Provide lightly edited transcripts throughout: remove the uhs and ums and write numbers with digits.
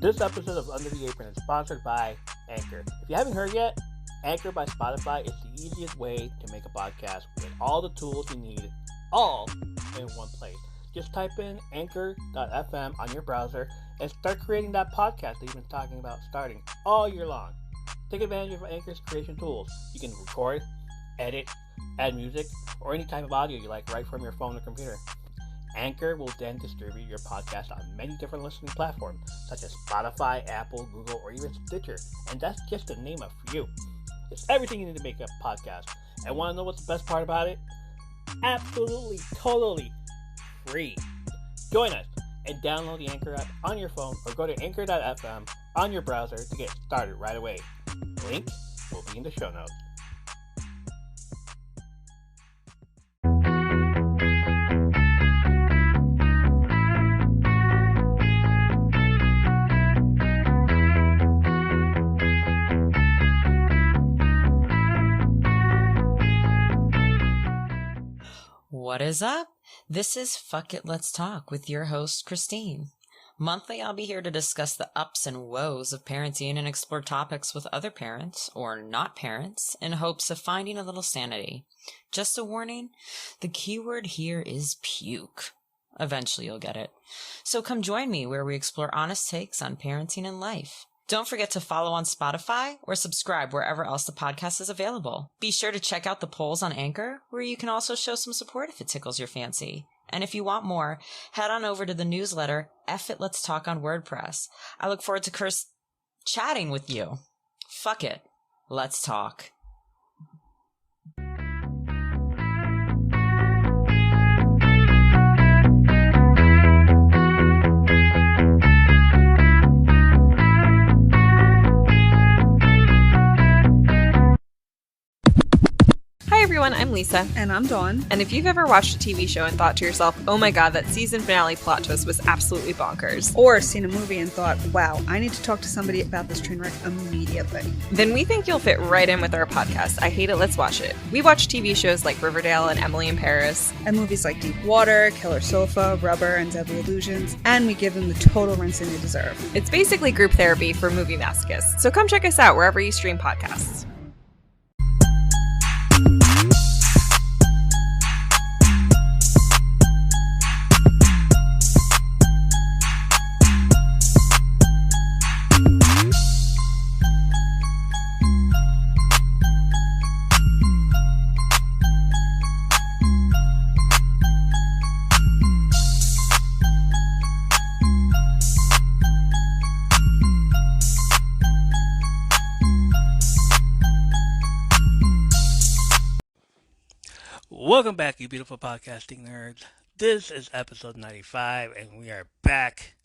This episode of Under the Apron is sponsored by Anchor. If you haven't heard yet, Anchor by Spotify is the easiest way to make a podcast with all the tools you need, all in one place. Just type in anchor.fm on your browser and start creating that podcast that you've been talking about starting all year long. Take advantage of Anchor's creation tools. You can record, edit, add music, or any type of audio you like right from your phone or computer. Anchor will then distribute your podcast on many different listening platforms, such as Spotify, Apple, Google, or even Stitcher. And that's just to name a few. It's everything you need to make a podcast. And want to know what's the best part about it? Absolutely, totally free. Join us and download the Anchor app on your phone or go to anchor.fm on your browser to get started right away. Link will be in the show notes. What is up? This is Fuck It, Let's Talk with your host, Christine. Monthly, I'll be here to discuss the ups and woes of parenting and explore topics with other parents, or not parents, in hopes of finding a little sanity. Just a warning, the keyword here is puke. Eventually you'll get it. So come join me where we explore honest takes on parenting and life. Don't forget to follow on Spotify or subscribe wherever else the podcast is available. Be sure to check out the polls on Anchor, where you can also show some support if it tickles your fancy. And if you want more, head on over to the newsletter, F It Let's Talk on WordPress. I look forward to chatting with you. Fuck it. Let's talk. Hi everyone, I'm Lisa. And I'm Dawn. And if you've ever watched a TV show and thought to yourself, oh my god, that season finale plot twist was absolutely bonkers. Or seen a movie and thought, wow, I need to talk to somebody about this train wreck immediately. Then we think you'll fit right in with our podcast, I Hate It, Let's Watch It. We watch TV shows like Riverdale and Emily in Paris. And movies like Deep Water, Killer Sofa, Rubber, and Deadly Illusions. And we give them the total rinsing they deserve. It's basically group therapy for movie masochists. So come check us out wherever you stream podcasts. Welcome back, you beautiful podcasting nerds. This is episode 95, and we are back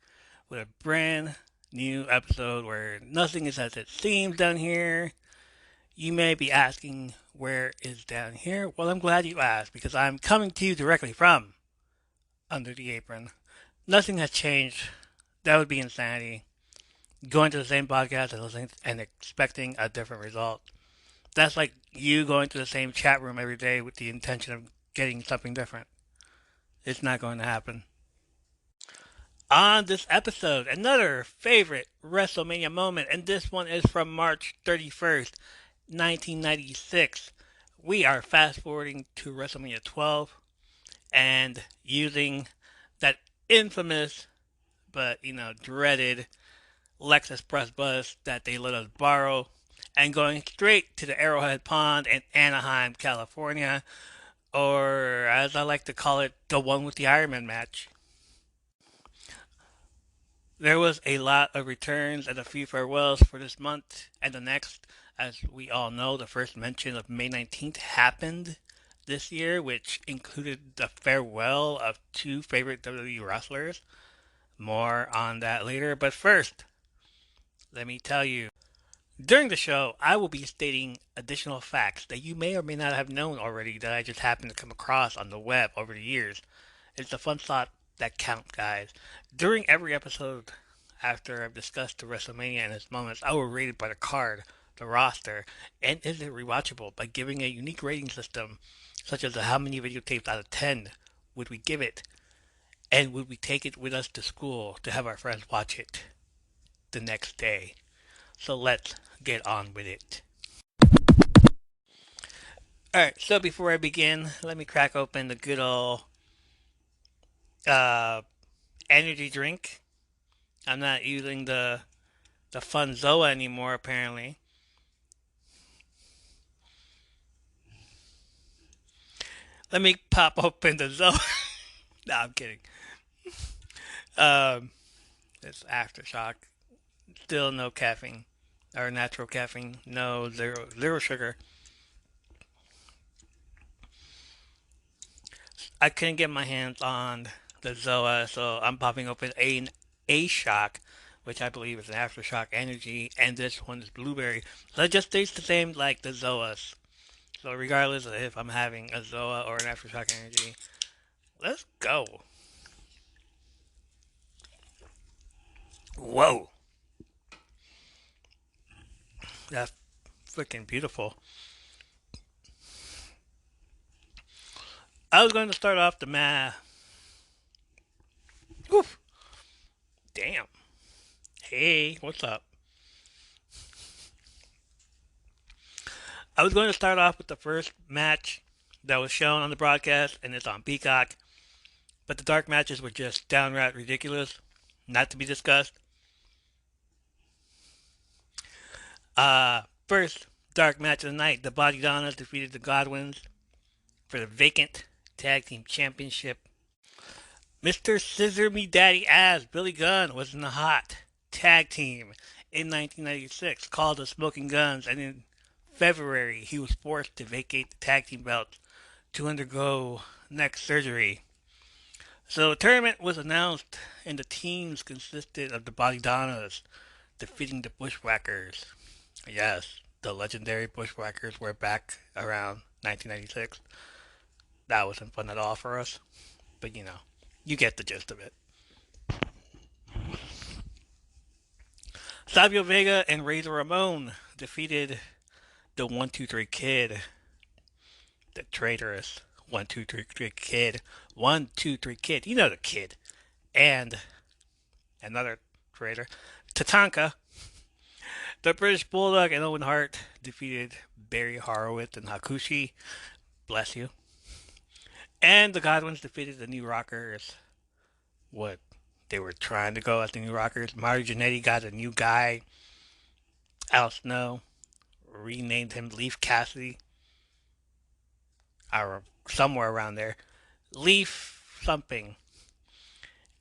with a brand new episode where nothing is as it seems down here. You may be asking, where is down here? Well, I'm glad you asked, because I'm coming to you directly from Under the Apron. Nothing has changed. That would be insanity. Going to the same podcast and listening and expecting a different result. That's like you going to the same chat room every day with the intention of getting something different. It's not going to happen. On this episode, another favorite Wrestlemania moment, and this one is from March 31st, 1996. We are fast forwarding to WrestleMania 12 and using that infamous but, dreaded Lexus press bus that they let us borrow, and going straight to the Arrowhead Pond in Anaheim, California, or as I like to call it, the one with the Iron Man match. There was a lot of returns and a few farewells for this month and the next. As we all know, the first mention of May 19th happened this year, which included the farewell of two favorite WWE wrestlers. More on that later, but first, let me tell you, during the show, I will be stating additional facts that you may or may not have known already that I just happened to come across on the web over the years. It's the fun thought that counts, guys. During every episode, after I've discussed the WrestleMania and its moments, I will rate it by the card, the roster, and is it rewatchable by giving a unique rating system, such as how many videotapes out of 10 would we give it, and would we take it with us to school to have our friends watch it. the next day. So let's get on with it. Alright, so before I begin, let me crack open the good old uh, energy drink. I'm not using the Fun Zoa anymore, apparently. Let me pop open the Zoa. No, I'm kidding. It's Aftershock. Still no caffeine. Or natural caffeine. No, zero sugar. I couldn't get my hands on the Zoa, so I'm popping open a shock, which I believe is an Aftershock Energy, and this one is blueberry. So it just tastes the same like the Zoas. So regardless of if I'm having a Zoa or an Aftershock Energy, let's go. Whoa, that's freaking beautiful. I was going to start off the math. Oof. Damn. Hey, what's up? I was going to start off with the first match that was shown on the broadcast, and it's on Peacock. But the dark matches were just downright ridiculous, not to be discussed. First dark match of the night: the Body Donnas defeated the Godwins for the vacant tag team championship. Mr. Scissor Me Daddy Ass Billy Gunn was in the hot tag team in 1996 called the Smoking Guns, and in February he was forced to vacate the tag team belts to undergo neck surgery. So the tournament was announced, and the teams consisted of the Body Donnas defeating the Bushwhackers. Yes, the legendary Bushwhackers were back around 1996. That wasn't fun at all for us, but you get the gist of it. Savio Vega and Razor Ramon defeated the 123 Kid, the traitorous 123 Kid, 123 Kid, you know the Kid, and another traitor, Tatanka. The British Bulldog and Owen Hart defeated Barry Horowitz and Hakushi. Bless you. And the Godwins defeated the New Rockers. What? They were trying to go at the New Rockers. Mario Jannetty got a new guy. Al Snow renamed him Leaf Cassidy. Or somewhere around there. Leaf something.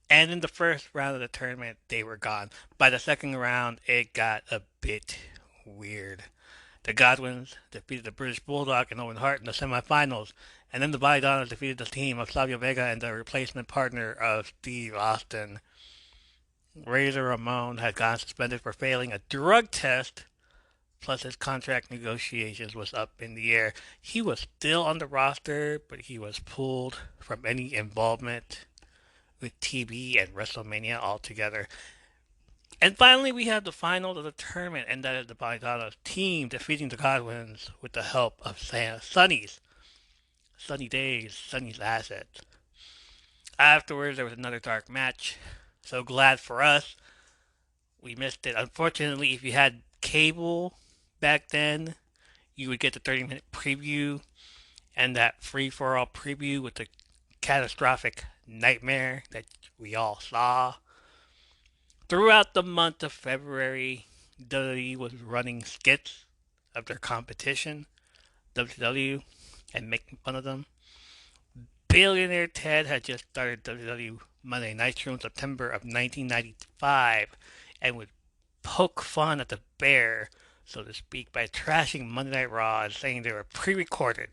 And in the first round of the tournament, they were gone. By the second round, it got a bit weird. The Godwins defeated the British Bulldog and Owen Hart in the semifinals, and then the Body Donnas defeated the team of Savio Vega and the replacement partner of Steve Austin. Razor Ramon had gotten suspended for failing a drug test, plus his contract negotiations was up in the air. He was still on the roster, but he was pulled from any involvement with TV and Wrestlemania altogether. And finally, we have the final of the tournament, and that is the Body Donnas team defeating the Godwins with the help of Sunny Days, Sunny's assets. Afterwards, there was another dark match. So glad for us, we missed it. Unfortunately, if you had cable back then, you would get the 30-minute preview and that free-for-all preview with the catastrophic nightmare that we all saw. Throughout the month of February, WWE was running skits of their competition, WCW, and making fun of them. Billionaire Ted had just started WWE Monday Nitro in September of 1995 and would poke fun at the bear, so to speak, by trashing Monday Night Raw and saying they were pre-recorded.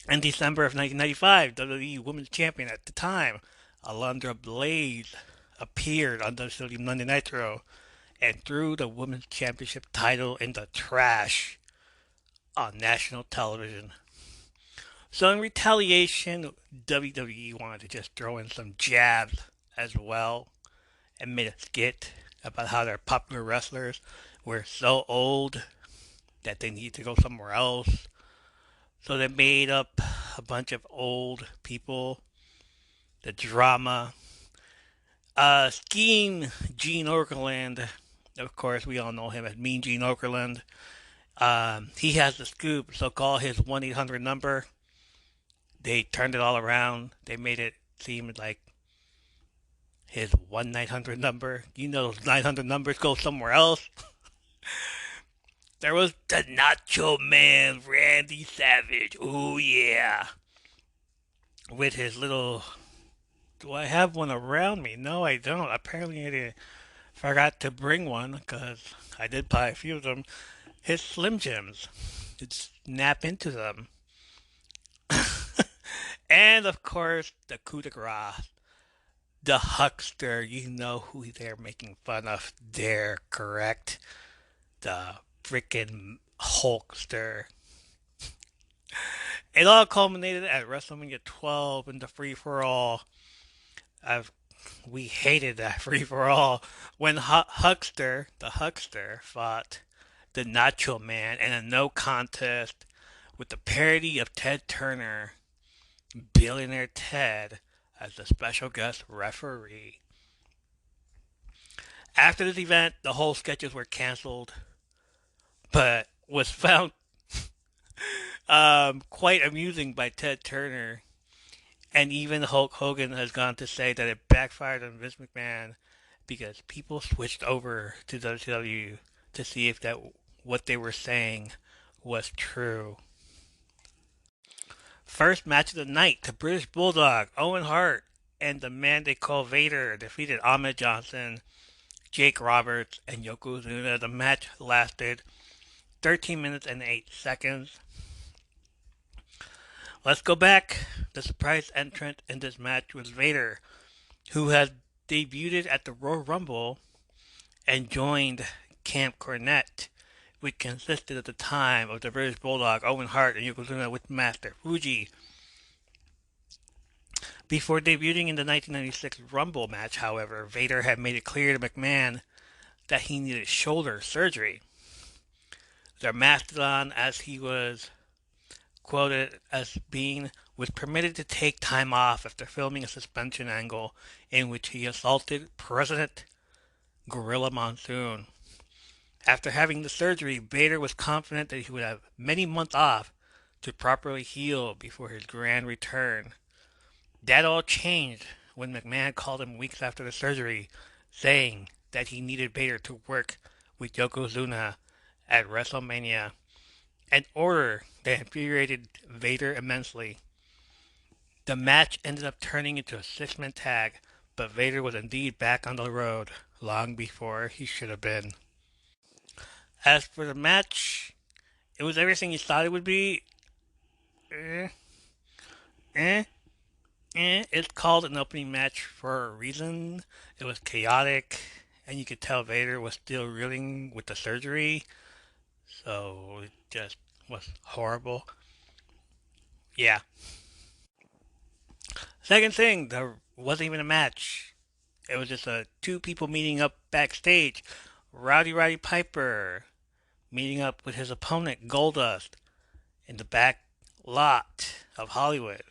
In December of 1995, WWE Women's Champion at the time, Alundra Blaze, appeared on WWE Monday Nitro and threw the Women's Championship title in the trash on national television. So in retaliation, WWE wanted to just throw in some jabs as well and made a skit about how their popular wrestlers were so old that they need to go somewhere else. So they made up a bunch of old people, the drama, Scheme Gene Okerlund, of course, we all know him as Mean Gene Okerlund. He has the scoop, so call his 1-800 number. They turned it all around. They made it seem like his 1-900 number. You know, those 900 numbers go somewhere else. There was the Nacho Man, Randy Savage. Oh, yeah. With his little. Do I have one around me? No, I don't. Apparently, I forgot to bring one because I did buy a few of them. His Slim Jims. You'd snap into them. And, of course, the coup de grace. The huckster. You know who they're making fun of there, correct? The freaking Hulkster. It all culminated at WrestleMania 12 in the free for all. We hated that free for all when the Huckster, fought the Nacho Man in a no contest with the parody of Ted Turner, Billionaire Ted, as the special guest referee. After this event, the whole sketches were canceled, but was found quite amusing by Ted Turner. And even Hulk Hogan has gone to say that it backfired on Vince McMahon because people switched over to WCW to see if that what they were saying was true. First match of the night, the British Bulldog, Owen Hart, and the man they call Vader defeated Ahmed Johnson, Jake Roberts, and Yokozuna. The match lasted 13 minutes and 8 seconds. Let's go back. The surprise entrant in this match was Vader, who had debuted at the Royal Rumble and joined Camp Cornette, which consisted at the time of the British Bulldog, Owen Hart, and Yokozuna with Master Fuji. Before debuting in the 1996 Rumble match, however, Vader had made it clear to McMahon that he needed shoulder surgery. The Mastodon, as he was quoted as being, was permitted to take time off after filming a suspension angle in which he assaulted President Gorilla Monsoon. After having the surgery, Vader was confident that he would have many months off to properly heal before his grand return. That all changed when McMahon called him weeks after the surgery, saying that he needed Vader to work with Yokozuna at WrestleMania, an order that infuriated Vader immensely. The match ended up turning into a six-man tag, but Vader was indeed back on the road long before he should have been. As for the match, it was everything you thought it would be. Eh, eh, It's called an opening match for a reason. It was chaotic, and you could tell Vader was still reeling with the surgery, so it just was horrible. Yeah. Second thing, there wasn't even a match. It was just two people meeting up backstage. Roddy Piper meeting up with his opponent Goldust in the back lot of Hollywood.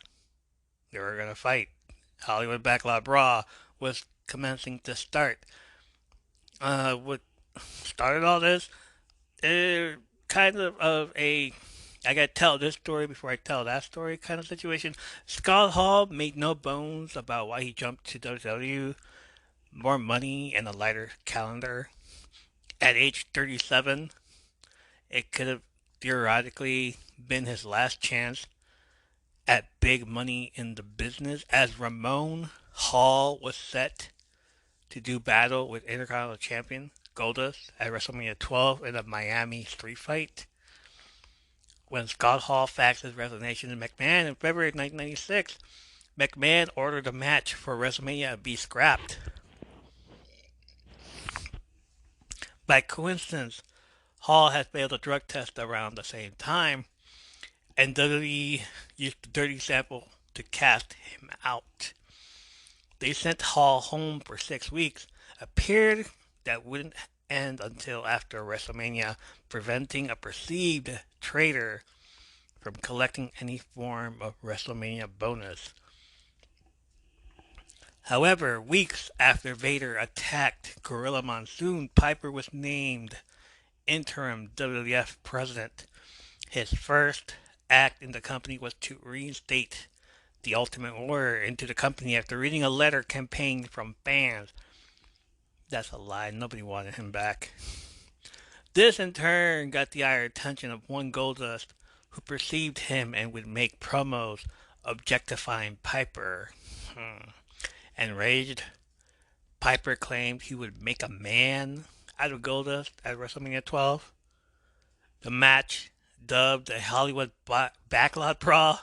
They were going to fight. Hollywood Backlot Brawl was commencing to start. What started all this? Kind of a I gotta tell this story before I tell that story kind of situation. Scott Hall made no bones about why he jumped to WCW. More money and a lighter calendar. At age 37, it could have theoretically been his last chance at big money in the business, as Ramon Hall was set to do battle with Intercontinental Champion Goldust at WrestleMania 12 in a Miami street fight. When Scott Hall faxed his resignation to McMahon in February 1996, McMahon ordered the match for WrestleMania to be scrapped. By coincidence, Hall had failed a drug test around the same time, and WWE used the dirty sample to cast him out. They sent Hall home for 6 weeks, a period that wouldn't end until after WrestleMania, preventing a perceived traitor from collecting any form of WrestleMania bonus. However, weeks after Vader attacked Gorilla Monsoon, Piper was named interim WWF president. His first act in the company was to reinstate the Ultimate Warrior into the company after reading a letter campaign from fans. That's a lie. Nobody wanted him back. This in turn got the eye attention of one Goldust who perceived him and would make promos objectifying Piper. Enraged, Piper claimed he would make a man out of Goldust at WrestleMania 12. The match, dubbed a Hollywood backlot brawl,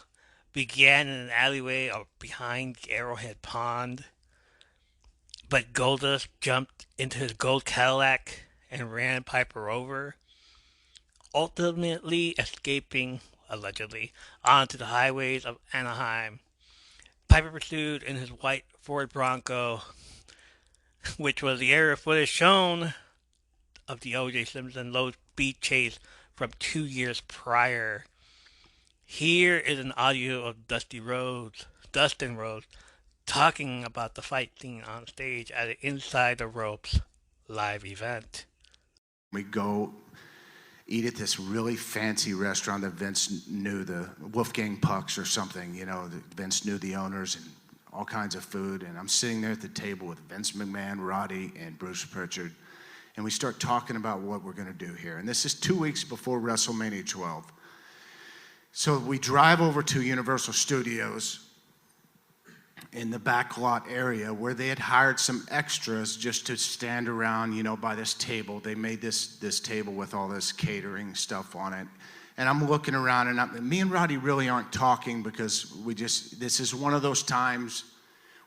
began in an alleyway behind Arrowhead Pond. But Goldust jumped into his gold Cadillac and ran Piper over, ultimately escaping, allegedly, onto the highways of Anaheim. Piper pursued in his white Ford Bronco, which was the aerial footage shown of the O.J. Simpson low-speed chase from 2 years prior. Here is an audio of Dustin Rhodes, talking about the fight scene on stage at an Inside the Ropes live event. We go eat at this really fancy restaurant that Vince knew, the Wolfgang Puck's or something, you know, Vince knew the owners and all kinds of food. And I'm sitting there at the table with Vince McMahon, Roddy, and Bruce Pritchard. And we start talking about what we're going to do here. And this is 2 weeks before WrestleMania 12. So we drive over to Universal Studios in the back lot area where they had hired some extras just to stand around, you know, by this table. They made this table with all this catering stuff on it. And I'm looking around, and me and Roddy really aren't talking because this is one of those times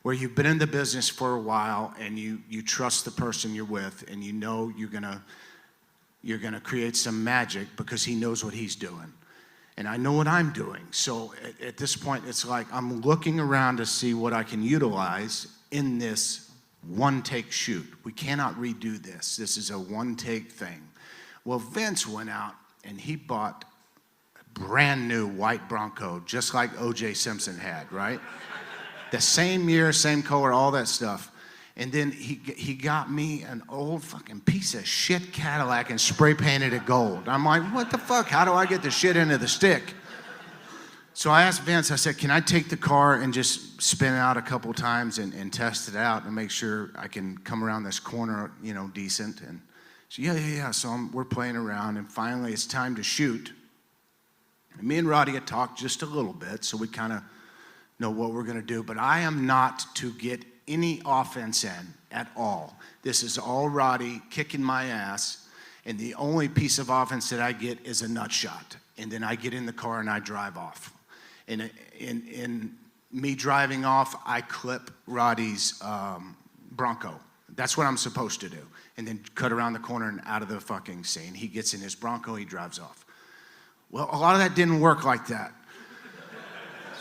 where you've been in the business for a while and you trust the person you're with, and you know you're gonna create some magic because he knows what he's doing. And I know what I'm doing. So at this point, it's like I'm looking around to see what I can utilize in this one-take shoot. We cannot redo this. This is a one-take thing. Well, Vince went out and he bought a brand new white Bronco, just like O.J. Simpson had, right? The same year, same color, all that stuff. And then he got me an old fucking piece of shit Cadillac and spray painted it gold. I'm like, what the fuck? How do I get the shit into the stick? So I asked Vince, I said, can I take the car and just spin it out a couple times and test it out and make sure I can come around this corner, you know, decent? And so yeah. So we're playing around, and finally it's time to shoot. And me and Roddy had talked just a little bit, so we kind of know what we're going to do. But I am not to get any offense in at all. This is all Roddy kicking my ass, and the only piece of offense that I get is a nut shot. And then I get in the car and I drive off. And in me driving off, I clip Roddy's Bronco. That's what I'm supposed to do. And then cut around the corner and out of the fucking scene. He gets in his Bronco, he drives off. Well, a lot of that didn't work like that.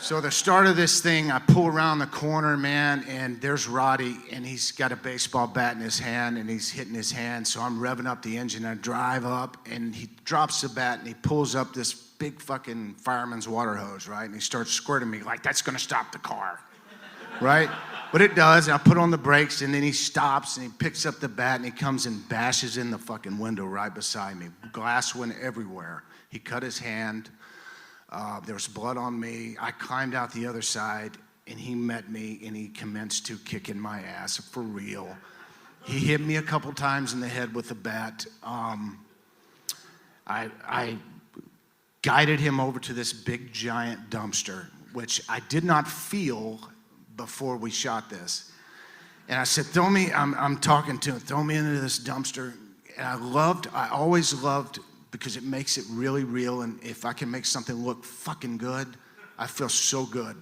So the start of this thing, I pull around the corner, man, and there's Roddy, and he's got a baseball bat in his hand, and he's hitting his hand. So I'm revving up the engine, I drive up, and he drops the bat, and he pulls up this big fucking fireman's water hose, right? And he starts squirting me like, that's gonna stop the car, right? But it does, and I put on the brakes, and then he stops, and he picks up the bat, and he comes and bashes in the fucking window right beside me. Glass went everywhere. He cut his hand. There was blood on me. I climbed out the other side, and he met me, and he commenced to kicking my ass for real. He hit me a couple times in the head with the bat. I guided him over to this big, giant dumpster, which I did not feel before we shot this. And I said, I'm talking to him, throw me into this dumpster. And I always loved, because it makes it really real, and if I can make something look fucking good, I feel so good.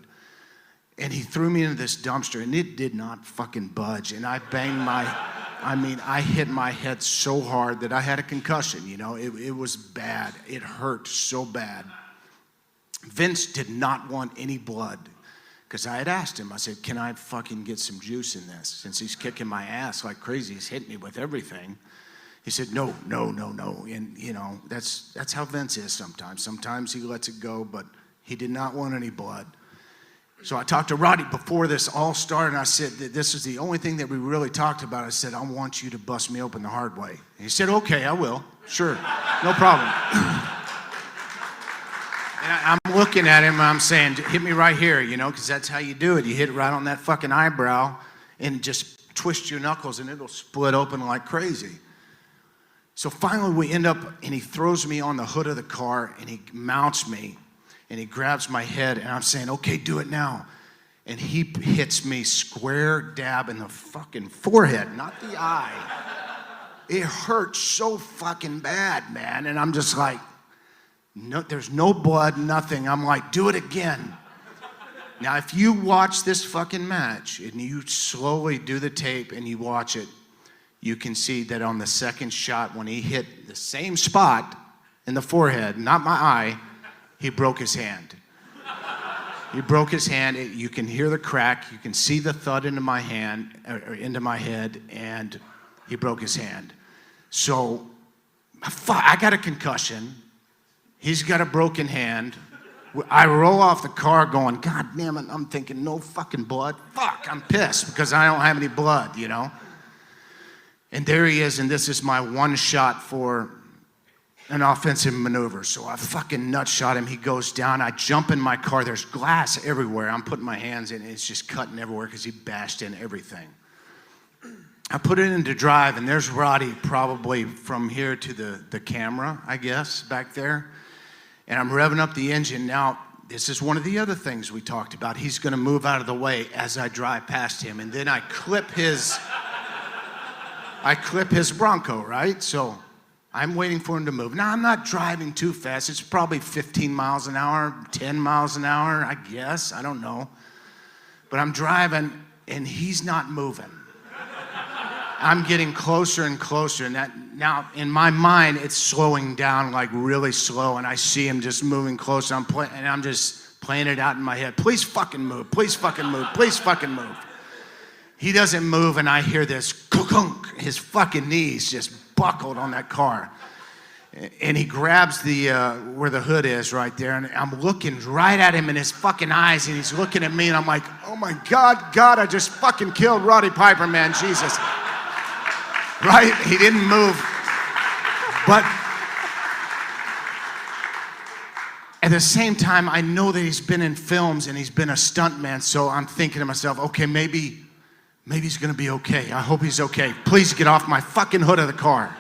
And he threw me into this dumpster, and it did not fucking budge, and I banged I hit my head so hard that I had a concussion, you know? It was bad. It hurt so bad. Vince did not want any blood, because I had asked him, I said, can I fucking get some juice in this? Since he's kicking my ass like crazy, he's hitting me with everything. He said, no. And, you know, that's how Vince is sometimes. Sometimes he lets it go, but he did not want any blood. So I talked to Roddy before this all started, and I said, this is the only thing that we really talked about. I said, I want you to bust me open the hard way. And he said, okay, I will. Sure, no problem. And I'm looking at him, and I'm saying, hit me right here, because that's how you do it. You hit it right on that fucking eyebrow and just twist your knuckles, and it'll split open like crazy. So finally we end up, and he throws me on the hood of the car, and he mounts me. And he grabs my head, and I'm saying, okay, do it now. And he hits me square dab in the fucking forehead, not the eye. It hurts so fucking bad, man. And I'm just like, no, there's no blood, nothing. I'm like, do it again. Now, if you watch this fucking match, and you slowly do the tape, and you watch it, you can see that on the second shot, when he hit the same spot in the forehead, not my eye, he broke his hand. He broke his hand. You can hear the crack. You can see the thud into my hand, or into my head, and he broke his hand. So, I got a concussion. He's got a broken hand. I roll off the car going, God damn it, I'm thinking no fucking blood. Fuck, I'm pissed because I don't have any blood, And there he is, and this is my one shot for an offensive maneuver. So I fucking nut shot him. He goes down. I jump in my car. There's glass everywhere. I'm putting my hands in. It's just cutting everywhere because he bashed in everything. I put it into drive, and there's Roddy probably from here to the camera, I guess, back there. And I'm revving up the engine. Now, this is one of the other things we talked about. He's going to move out of the way as I drive past him. And then I clip his Bronco, right? So I'm waiting for him to move. Now, I'm not driving too fast. It's probably 15 miles an hour, 10 miles an hour, I guess. I don't know. But I'm driving, and he's not moving. I'm getting closer and closer. And now, in my mind, it's slowing down like really slow, and I see him just moving closer. I'm just playing it out in my head. Please fucking move. Please fucking move. Please fucking move. He doesn't move, and I hear this kunk. His fucking knees just buckled on that car. And he grabs the where the hood is right there, and I'm looking right at him in his fucking eyes, and he's looking at me, and I'm like, oh my God, I just fucking killed Roddy Piper, man, Jesus. Right? He didn't move. But at the same time, I know that he's been in films, and he's been a stuntman, so I'm thinking to myself, okay, maybe he's gonna be okay. I hope he's okay. Please get off my fucking hood of the car.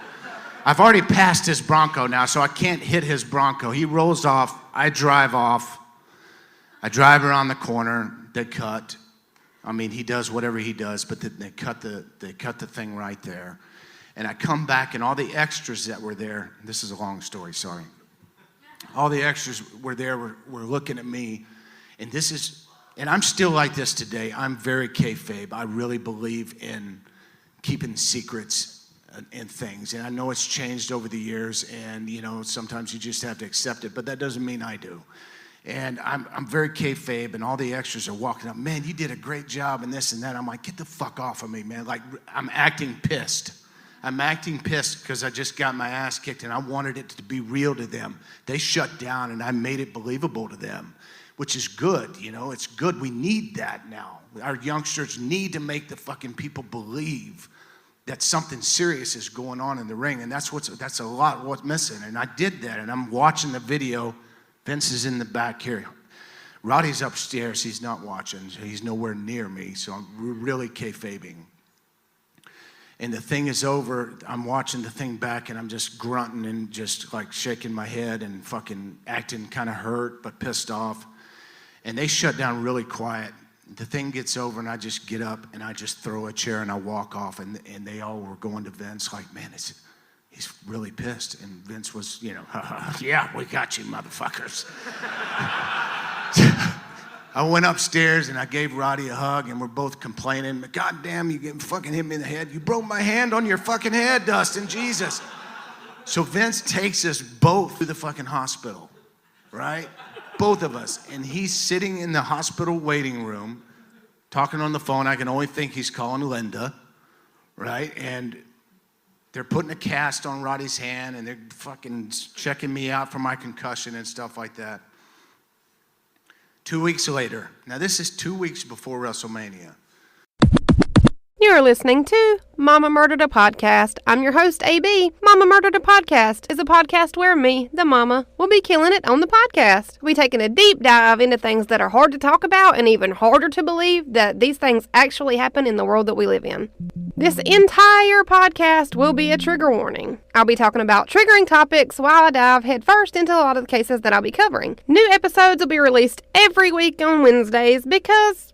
I've already passed his Bronco now, so I can't hit his Bronco. He rolls off, I drive off. I drive around the corner, they cut. I mean, he does whatever he does, but they cut the thing right there. And I come back, and all the extras that were there, this is a long story, sorry. All the extras were there, were looking at me, and I'm still like this today. I'm very kayfabe. I really believe in keeping secrets and things. And I know it's changed over the years, and sometimes you just have to accept it, but that doesn't mean I do. And I'm very kayfabe, and all the extras are walking up, man, you did a great job and this and that. I'm like, get the fuck off of me, man. Like, I'm acting pissed. I'm acting pissed because I just got my ass kicked, and I wanted it to be real to them. They shut down, and I made it believable to them, which is good, It's good. We need that now. Our youngsters need to make the fucking people believe that something serious is going on in the ring, and that's a lot what's missing. And I did that, and I'm watching the video. Vince is in the back here. Roddy's upstairs. He's not watching. So he's nowhere near me, so I'm really kayfabing. And the thing is over. I'm watching the thing back, and I'm just grunting and just like shaking my head and fucking acting kind of hurt but pissed off. And they shut down really quiet. The thing gets over, and I just get up, and I just throw a chair, and I walk off. And they all were going to Vince like, man, he's really pissed. And Vince was, yeah, we got you, motherfuckers. I went upstairs, and I gave Roddy a hug, and we're both complaining. God damn, you fucking hit me in the head. You broke my hand on your fucking head, Dustin, Jesus. So Vince takes us both to the fucking hospital, right? Both of us. And he's sitting in the hospital waiting room, talking on the phone. I can only think he's calling Linda, right? And they're putting a cast on Roddy's hand, and they're fucking checking me out for my concussion and stuff like that. 2 weeks later. Now, this is 2 weeks before WrestleMania. You're listening to Mama Murdered a Podcast. I'm your host, AB. Mama Murdered a Podcast is a podcast where me, the mama, will be killing it on the podcast. We'll be taking a deep dive into things that are hard to talk about and even harder to believe that these things actually happen in the world that we live in. This entire podcast will be a trigger warning. I'll be talking about triggering topics while I dive headfirst into a lot of the cases that I'll be covering. New episodes will be released every week on Wednesdays because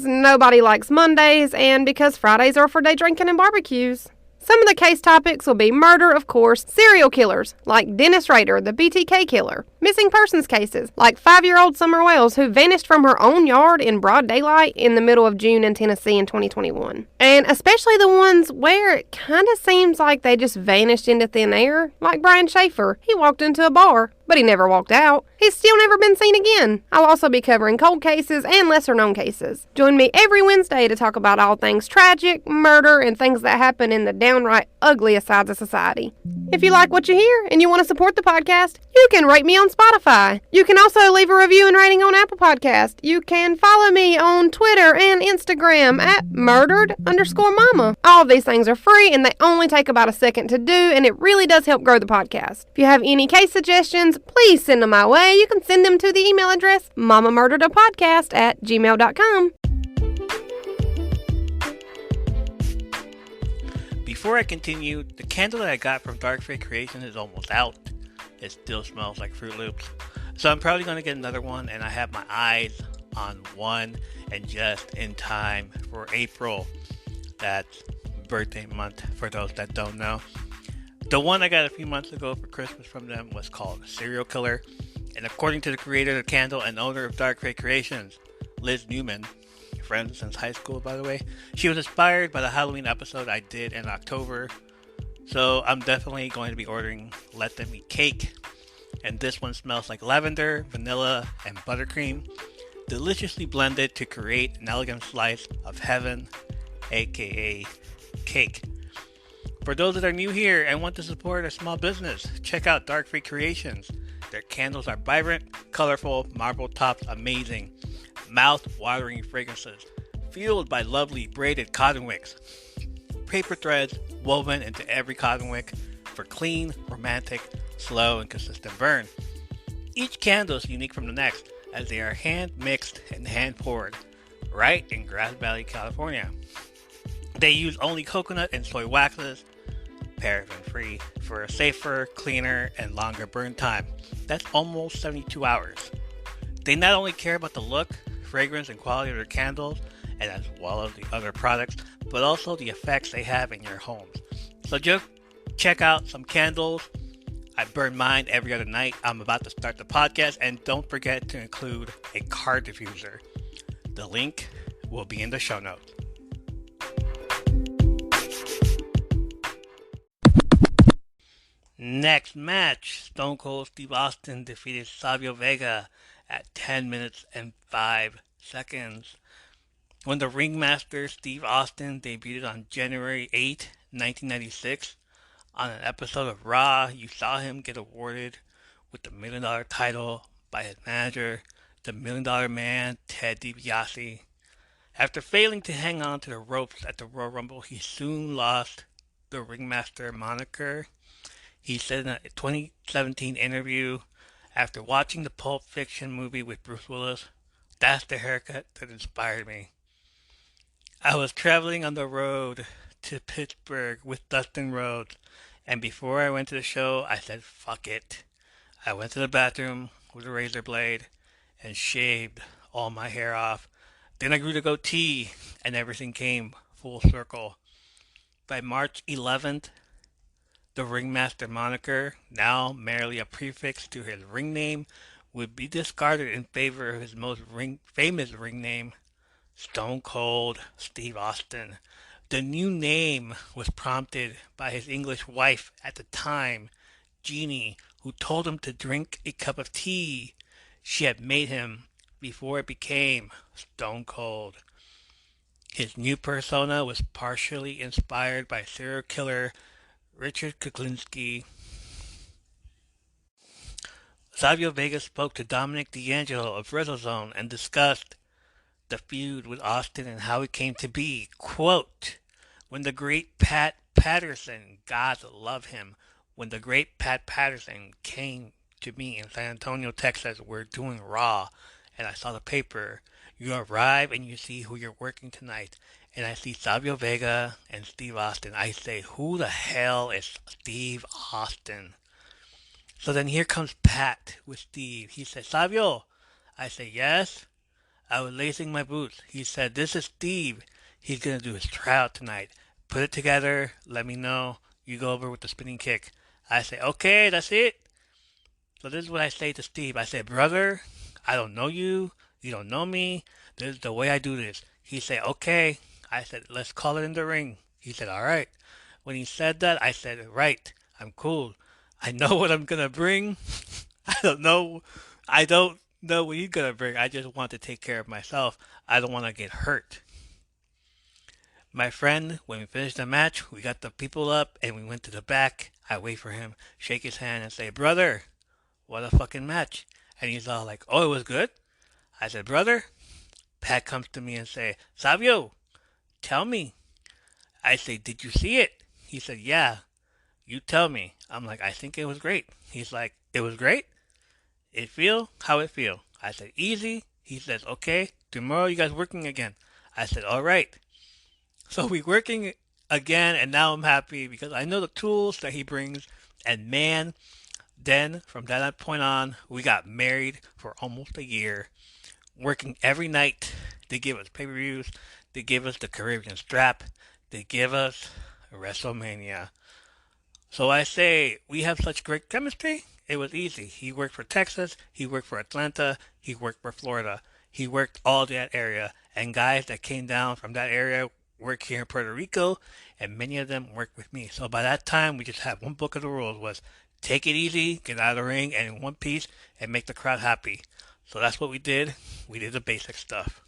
nobody likes Mondays and because Fridays are for day drinking and barbecues. Some of the case topics will be murder, of course, serial killers, like Dennis Rader, the BTK killer, missing persons cases, like 5-year-old Summer Wells, who vanished from her own yard in broad daylight in the middle of June in Tennessee in 2021. And especially the ones where it kind of seems like they just vanished into thin air, like Brian Schaefer. He walked into a bar, but he never walked out. He's still never been seen again. I'll also be covering cold cases and lesser-known cases. Join me every Wednesday to talk about all things tragic, murder, and things that happen in the downright ugliest sides of society. If you like what you hear and you want to support the podcast, you can rate me on Spotify. You can also leave a review and rating on Apple Podcast. You can follow me on Twitter and Instagram at murdered_mama. All of these things are free and they only take about a second to do, and it really does help grow the podcast. If you have any case suggestions, please send them my way. You can send them to the email address mamamurderedapodcast@gmail.com. Before I continue, the candle that I got from Dark Fate Creations is almost out. It still smells like Fruit Loops. So I'm probably going to get another one, and I have my eyes on one, and just in time for April. That's birthday month for those that don't know. The one I got a few months ago for Christmas from them was called Serial Killer. And according to the creator of the candle and owner of Dark Fate Creations, Liz Newman, friends since high school by the way, she was inspired by the Halloween episode I did in October. So I'm definitely going to be ordering Let Them Eat Cake. And this one smells like lavender, vanilla, and buttercream, deliciously blended to create an elegant slice of heaven, aka cake. For those that are new here and want to support a small business, check out Dark Fate Creations. Their candles are vibrant, colorful, marble tops, amazing, mouth-watering fragrances, fueled by lovely braided cotton wicks. Paper threads woven into every cotton wick for clean, romantic, slow, and consistent burn. Each candle is unique from the next, as they are hand-mixed and hand-poured, right in Grass Valley, California. They use only coconut and soy waxes, paraffin-free, for a safer, cleaner, and longer burn time. That's almost 72 hours. They not only care about the look, fragrance, and quality of their candles, and as well as the other products, but also the effects they have in your homes. So just check out some candles. I burn mine every other night. I'm about to start the podcast, and don't forget to include a car diffuser. The link will be in the show notes. Next match, Stone Cold Steve Austin defeated Savio Vega at 10 minutes and 5 seconds. When the ringmaster Steve Austin debuted on January 8, 1996, on an episode of Raw, you saw him get awarded with the $1 Million title by his manager, the $1 Million Man, Ted DiBiase. After failing to hang on to the ropes at the Royal Rumble, he soon lost the ringmaster moniker. He said in a 2017 interview, after watching the Pulp Fiction movie with Bruce Willis, "That's the haircut that inspired me. I was traveling on the road to Pittsburgh with Dustin Rhodes, and before I went to the show, I said, fuck it. I went to the bathroom with a razor blade and shaved all my hair off. Then I grew the goatee, and everything came full circle. By March 11th, the ringmaster moniker, now merely a prefix to his ring name, would be discarded in favor of his most famous ring name, Stone Cold Steve Austin. The new name was prompted by his English wife at the time, Jeannie, who told him to drink a cup of tea she had made him before it became Stone Cold. His new persona was partially inspired by serial killer Richard Kuklinski. Savio Vega spoke to Dominic D'Angelo of WrestleZone and discussed the feud with Austin and how it came to be. Quote, when the great Pat Patterson, God love him, when the great Pat Patterson came to me in San Antonio, Texas, we're doing Raw, and I saw the paper. You arrive and you see who you're working tonight. And I see Savio Vega and Steve Austin. I say, who the hell is Steve Austin? So then here comes Pat with Steve. He says, Savio. I say, yes. I was lacing my boots. He said, this is Steve. He's going to do his tryout tonight. Put it together. Let me know. You go over with the spinning kick. I say, okay, that's it. So this is what I say to Steve. I say, brother, I don't know you. You don't know me. This is the way I do this. He said, okay. I said, let's call it in the ring. He said, all right. When he said that, I said, right. I'm cool. I know what I'm going to bring. I don't know. I don't know what he's going to bring. I just want to take care of myself. I don't want to get hurt. My friend, when we finished the match, we got the people up and we went to the back. I wait for him, shake his hand and say, brother, what a fucking match. And he's all like, oh, it was good? I said, brother. Pat comes to me and say, Savio, tell me. I say, did you see it? He said, yeah. You tell me. I'm like, I think it was great. He's like, it was great? It feel? How it feel? I said, easy. He says, okay, tomorrow you guys working again. I said, all right. So we working again, and now I'm happy because I know the tools that he brings. And man, then from that point on, we got married for almost a year, working every night. They give us pay-per-views. They give us the Caribbean Strap. They give us Wrestlemania. So I say, we have such great chemistry. It was easy. He worked for Texas. He worked for Atlanta. He worked for Florida. He worked all that area. And guys that came down from that area work here in Puerto Rico, and many of them work with me. So by that time, we just had one book of the rules was take it easy, get out of the ring, and in one piece, and make the crowd happy. So that's what we did. We did the basic stuff.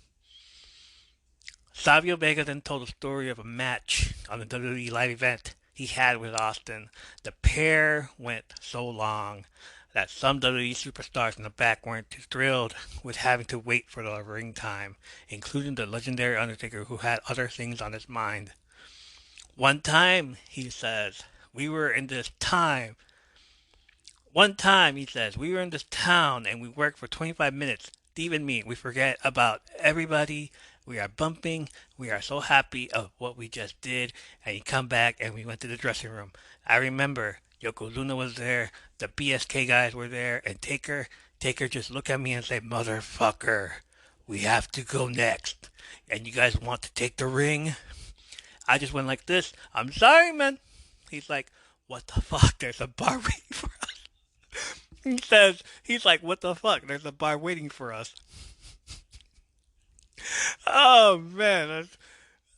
Savio Vega then told a story of a match on the WWE live event he had with Austin. The pair went so long that some WWE superstars in the back weren't too thrilled with having to wait for the ring time, including the legendary Undertaker who had other things on his mind. One time, he says, we were in this time. One time, he says, we were in this town and we worked for 25 minutes. Steve and me, we forget about everybody. We are bumping. We are so happy of what we just did. And he come back and we went to the dressing room. I remember Yokozuna was there. The BSK guys were there. And Taker just looked at me and said, motherfucker, we have to go next. And you guys want to take the ring? I just went like this. I'm sorry, man. He's like, what the fuck? There's a bar waiting for us. He's like, what the fuck? There's a bar waiting for us. Oh, man.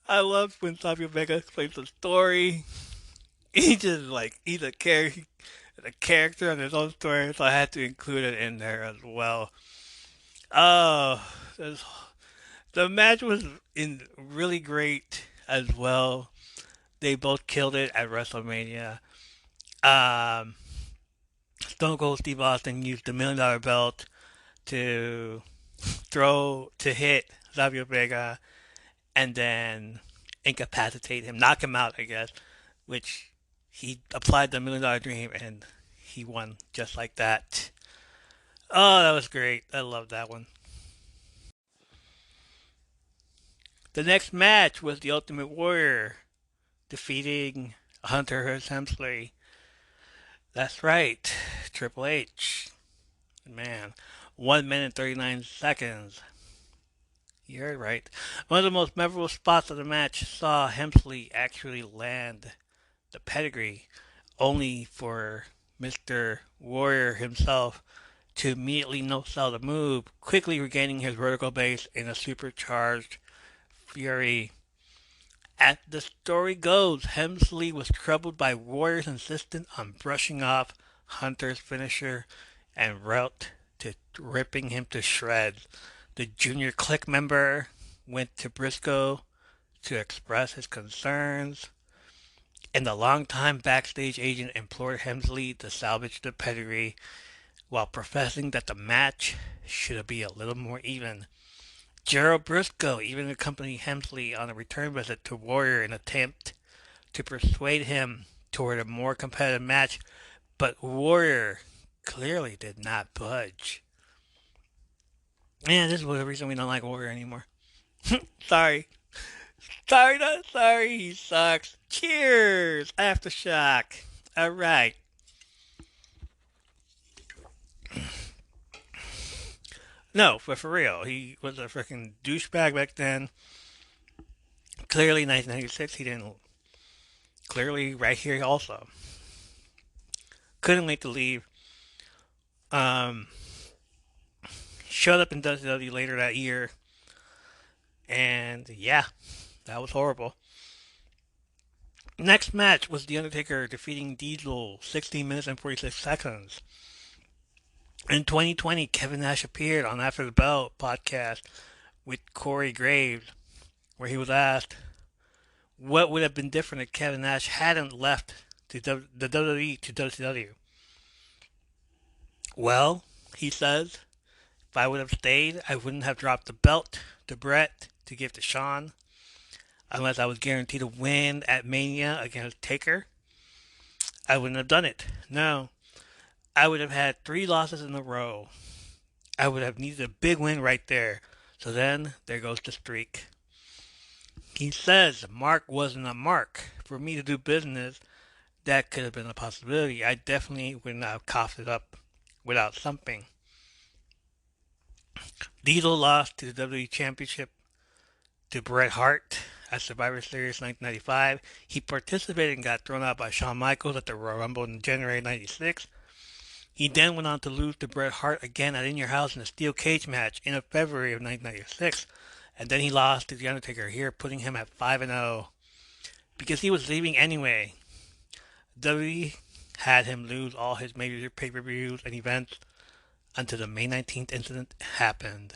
I love when Savio Vega explains the story. He's a character on his own story, so I had to include it in there as well. Oh, the match was really great as well. They both killed it at WrestleMania. Stone Cold Steve Austin used the $1 million belt to hit Savio Vega and then incapacitate him, knock him out, I guess, which he applied the $1 million dream and he won just like that. Oh, that was great. I love that one. The next match was the Ultimate Warrior defeating Hunter Hearst Helmsley. That's right, Triple H. Man, 1 minute 39 seconds. You heard right. One of the most memorable spots of the match saw Helmsley actually land the pedigree, only for Mr. Warrior himself to immediately no-sell the move, quickly regaining his vertical base in a supercharged fury. As the story goes, Helmsley was troubled by Warrior's insistence on brushing off Hunter's finisher en route to ripping him to shreds. The junior clique member went to Briscoe to express his concerns, and the longtime backstage agent implored Helmsley to salvage the pedigree. while professing that the match should be a little more even. Gerald Briscoe even accompanied Hemsley on a return visit to Warrior in an attempt to persuade him toward a more competitive match, but Warrior clearly did not budge. Yeah, this is the reason we don't like Warrior anymore. Sorry. Sorry, not sorry. He sucks. Cheers. Aftershock. All right. No, but for real, he was a freaking douchebag back then. Clearly, 1996, he didn't. Clearly, right here also. Couldn't wait to leave. Um, Showed up in WCW later that year. And yeah, that was horrible. Next match was The Undertaker defeating Diesel 16 minutes and 46 seconds. In 2020, Kevin Nash appeared on After the Bell podcast with Corey Graves, where he was asked what would have been different if Kevin Nash hadn't left the WWE to WCW. Well, he says, if I would have stayed, I wouldn't have dropped the belt to Brett to give to Shawn, unless I was guaranteed a win at Mania against Taker. I wouldn't have done it. No. I would have had 3 losses in a row. I would have needed a big win right there. So then, there goes the streak. He says Mark wasn't a mark. For me to do business, that could have been a possibility. I definitely would not have coughed it up without something. Diesel lost to the WWE Championship to Bret Hart at Survivor Series 1995. He participated and got thrown out by Shawn Michaels at the Royal Rumble in January 96. He then went on to lose to Bret Hart again at In Your House in a steel cage match in February of 1996. And then he lost to The Undertaker here, putting him at 5-0. Because he was leaving anyway. WWE had him lose all his major pay-per-views and events until the May 19th incident happened.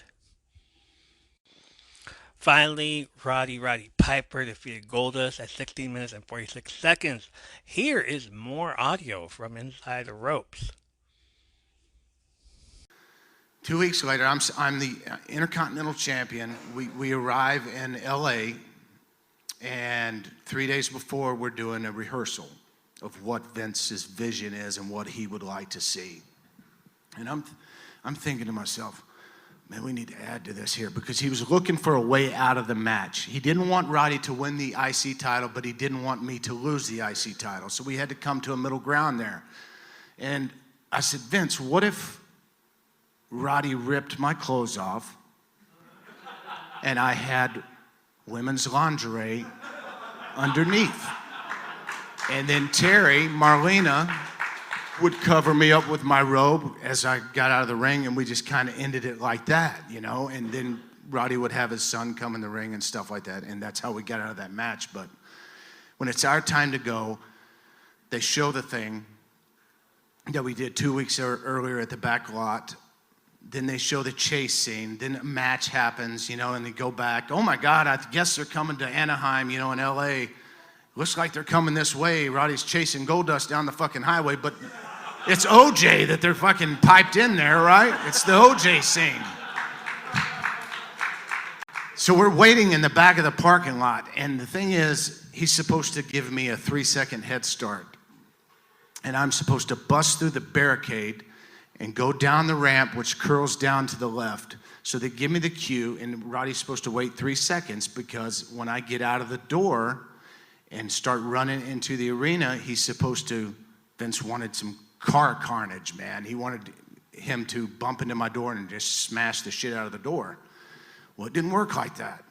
Finally, Roddy Piper defeated Goldust at 16 minutes and 46 seconds. Here is more audio from Inside the Ropes. 2 weeks later, I'm the Intercontinental Champion. We arrive in LA, and 3 days before, we're doing a rehearsal of what Vince's vision is and what he would like to see. And I'm thinking to myself, man, we need to add to this here, because he was looking for a way out of the match. He didn't want Roddy to win the IC title, but he didn't want me to lose the IC title. So we had to come to a middle ground there. And I said, Vince, what if Roddy ripped my clothes off and I had women's lingerie underneath? And then Terry, Marlena, would cover me up with my robe as I got out of the ring, and we just kind of ended it like that, you know? And then Roddy would have his son come in the ring and stuff like that, and that's how we got out of that match. But when it's our time to go, they show the thing that we did 2 weeks earlier at the back lot. Then they show the chase scene. Then a match happens, you know, and they go back. Oh, my God, I guess they're coming to Anaheim, you know, in L.A. Looks like they're coming this way. Roddy's chasing Goldust down the fucking highway, but it's OJ that they're fucking piped in there, right? It's the OJ scene. So we're waiting in the back of the parking lot, and the thing is, he's supposed to give me a 3-second head start. And I'm supposed to bust through the barricade and go down the ramp, which curls down to the left. So they give me the cue, and Roddy's supposed to wait 3 seconds, because when I get out of the door and start running into the arena, he's supposed to, Vince wanted some car carnage, man. He wanted him to bump into my door and just smash the shit out of the door. Well, it didn't work like that.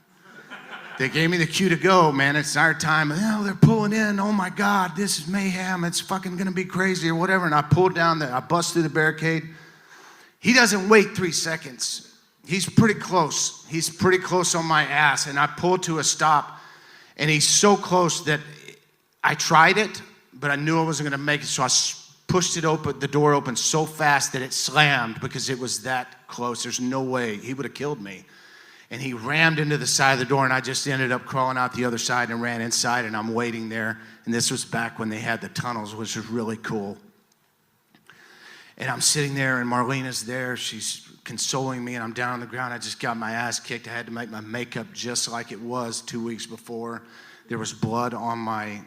They gave me the cue to go, man. It's our time. Oh, they're pulling in. Oh my God, this is mayhem. It's fucking gonna be crazy or whatever. And I pulled down I bust through the barricade. He doesn't wait 3 seconds. He's pretty close. He's pretty close on my ass. And I pulled to a stop, and he's so close that I tried it, but I knew I wasn't gonna make it. So I pushed it open, the door open so fast that it slammed, because it was that close. There's no way. He would have killed me. And he rammed into the side of the door, and I just ended up crawling out the other side and ran inside, and I'm waiting there. And this was back when they had the tunnels, which was really cool. And I'm sitting there, and Marlena's there. She's consoling me, and I'm down on the ground. I just got my ass kicked. I had to make my makeup just like it was 2 weeks before. There was blood on my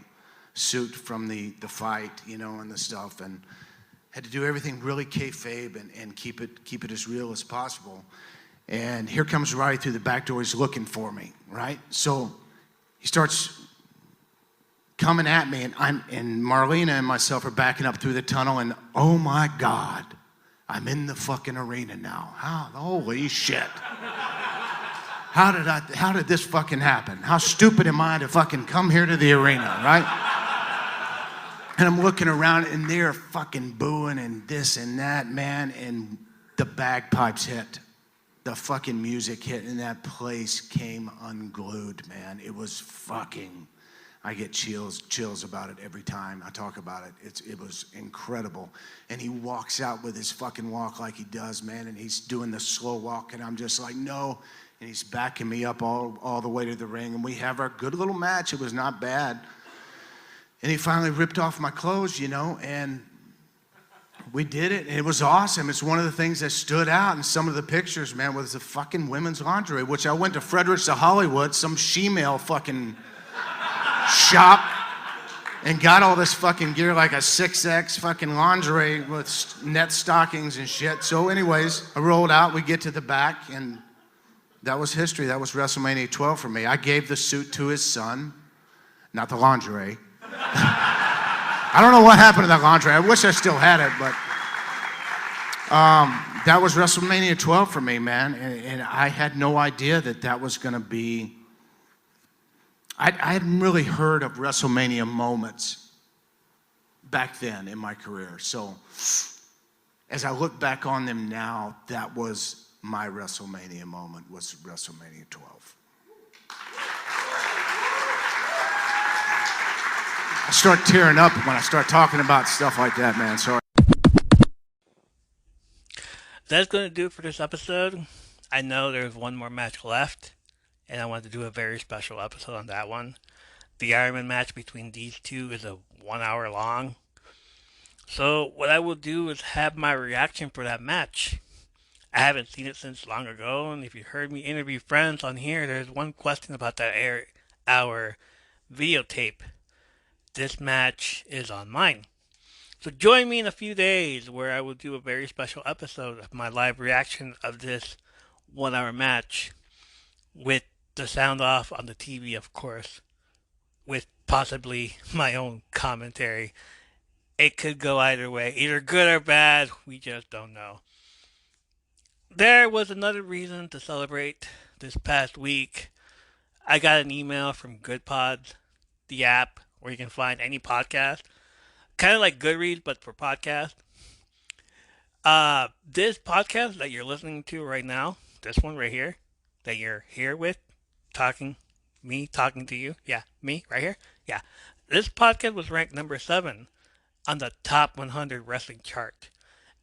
suit from the fight, you know, and the stuff, and had to do everything really kayfabe and keep it as real as possible. And here comes Roddy through the back door. He's looking for me, right? So he starts coming at me, and Marlena and myself are backing up through the tunnel, and oh my God, I'm in the fucking arena now. Holy shit. How did this fucking happen? How stupid am I to fucking come here to the arena, right? And I'm looking around, and they're fucking booing and this and that, man, and the bagpipes hit. The fucking music hit, and that place came unglued, man. It was fucking, I get chills about it every time I talk about it. It was incredible. And he walks out with his fucking walk like he does, man, and he's doing the slow walk, and I'm just like, no. And he's backing me up all the way to the ring, and we have our good little match. It was not bad. And he finally ripped off my clothes, you know, and we did it, and it was awesome. It's one of the things that stood out in some of the pictures, man, was the fucking women's lingerie, which I went to Fredericks of Hollywood, some she-male fucking shop, and got all this fucking gear, like a 6X fucking lingerie with net stockings and shit. So anyways, I rolled out, we get to the back, and that was history. That was WrestleMania 12 for me. I gave the suit to his son, not the lingerie. I don't know what happened to that lingerie. I wish I still had it, but that was WrestleMania 12 for me, man. And I had no idea that was going to be. I hadn't really heard of WrestleMania moments back then in my career. So as I look back on them now, that was my WrestleMania moment, was WrestleMania 12. I start tearing up when I start talking about stuff like that, man. Sorry. That's going to do it for this episode. I know there's one more match left, and I want to do a very special episode on that one. The Iron Man match between these two is a 1 hour long. So what I will do is have my reaction for that match. I haven't seen it since long ago, and if you heard me interview friends on here, there's one question about that hour videotape. This match is on mine. So join me in a few days where I will do a very special episode of my live reaction of this 1 hour match with the sound off on the TV, of course, with possibly my own commentary. It could go either way, either good or bad, we just don't know. There was another reason to celebrate this past week. I got an email from GoodPods, the app where you can find any podcast. Kind of like Goodreads, but for podcasts. This podcast that you're listening to right now, this one right here, that you're here with, talking to you. Yeah, me right here. Yeah. This podcast was ranked number 7 on the top 100 wrestling chart.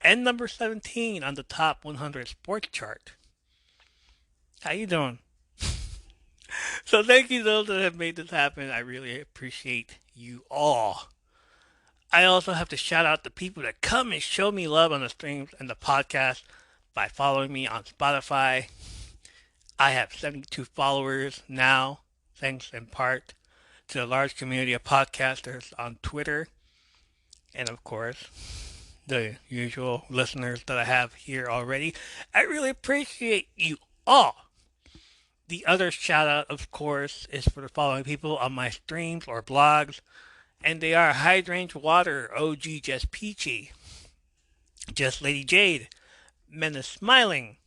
And number 17 on the top 100 sports chart. How you doing? So thank you those that have made this happen. I really appreciate you all. I also have to shout out the people that come and show me love on the streams and the podcast by following me on Spotify. I have 72 followers now, thanks in part to the large community of podcasters on Twitter. And of course, the usual listeners that I have here already. I really appreciate you all. The other shout out, of course, is for the following people on my streams or blogs. And they are Hydrangea Water, OG Just Peachy, Just Lady Jade, Menace Smiling,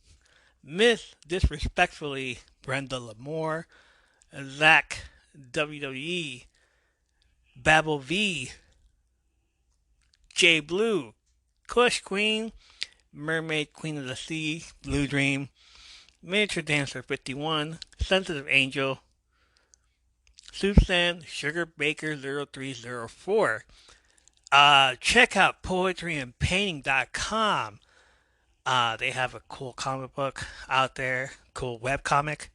Miss Disrespectfully, Brenda Lamore, Zach WWE, Babel V, J Blue, Kush Queen, Mermaid Queen of the Sea, Blue Dream, Miniature Dancer 51, Sensitive Angel, Susan Sugar Baker 0304. Check out poetryandpainting.com. They have a cool comic book out there, cool webcomic.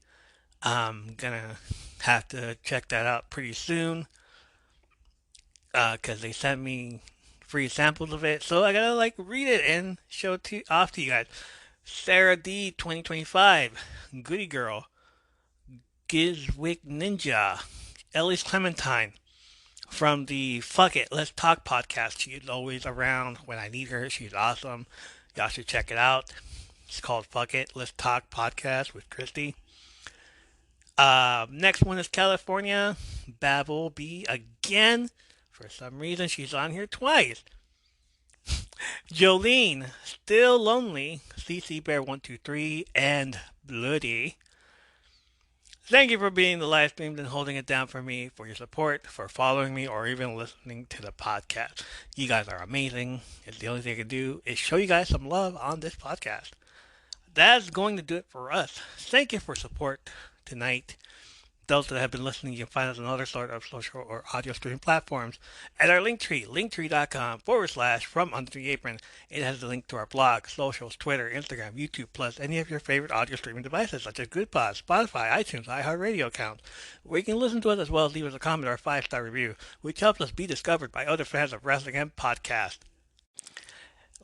I'm gonna have to check that out pretty soon. Because they sent me free samples of it. So I gotta like read it and show it off to you guys. Sarah D 2025, Goody Girl, Gizwick Ninja, Ellis Clementine from the Fuck It, Let's Talk podcast. She is always around when I need her. She's awesome. Y'all should check it out. It's called Fuck It, Let's Talk podcast with Christy. Next one is California, Babel B again. For some reason, she's on here twice. Jolene, Still Lonely, CC Bear 123, and Bloody. Thank you for being the live stream and holding it down for me, for your support, for following me, or even listening to the podcast. You guys are amazing. It's the only thing I can do is show you guys some love on this podcast. That's going to do it for us. Thank you for support tonight. Those that have been listening, you can find us on other sort of social or audio streaming platforms at our Linktree, linktree.com/from under the apron. It has a link to our blog, socials, Twitter, Instagram, YouTube, plus any of your favorite audio streaming devices such as GoodPod, Spotify, iTunes, iHeartRadio accounts, where you can listen to us as well as leave us a comment or a 5-star review, which helps us be discovered by other fans of wrestling and podcast.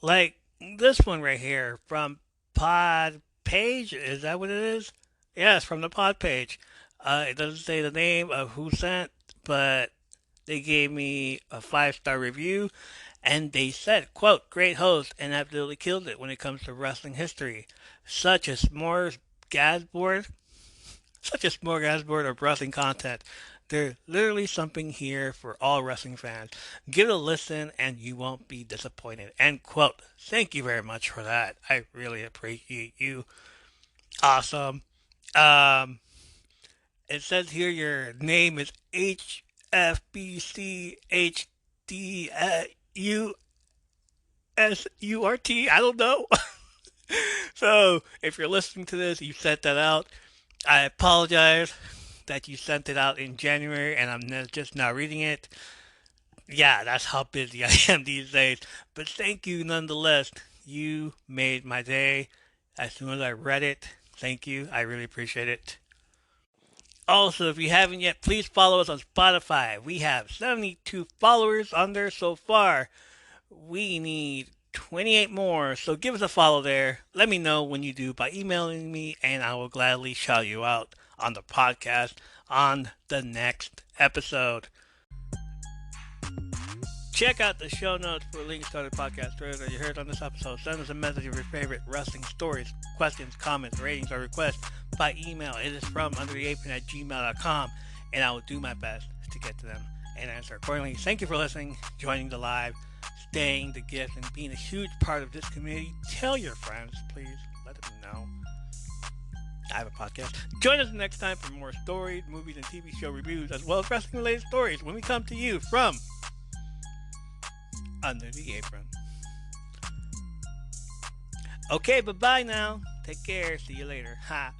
Like this one right here from Pod Page, is that what it is? Yes, from the Pod Page. It doesn't say the name of who sent, but they gave me a 5-star review, and they said, quote, great host and absolutely killed it when it comes to wrestling history. Such a smorgasbord of wrestling content. There's literally something here for all wrestling fans. Give it a listen and you won't be disappointed. End quote. Thank you very much for that. I really appreciate you. Awesome. It says here your name is HFBCHDUSURT. I don't know. So if you're listening to this, you sent that out. I apologize that you sent it out in January and I'm just now reading it. Yeah, that's how busy I am these days. But thank you nonetheless. You made my day as soon as I read it. Thank you. I really appreciate it. Also, if you haven't yet, please follow us on Spotify. We have 72 followers on there so far. We need 28 more, so give us a follow there. Let me know when you do by emailing me, and I will gladly shout you out on the podcast on the next episode. Check out the show notes for links to other podcast stories that you heard on this episode. Send us a message of your favorite wrestling stories, questions, comments, ratings, or requests by email. It is from undertheapron@gmail.com, and I will do my best to get to them and answer accordingly. Thank you for listening, joining the live, staying the gift, and being a huge part of this community. Tell your friends, please. Let them know I have a podcast. Join us next time for more stories, movies, and TV show reviews, as well as wrestling-related stories when we come to you from Under the Apron. Okay, bye-bye now. Take care. See you later. Ha.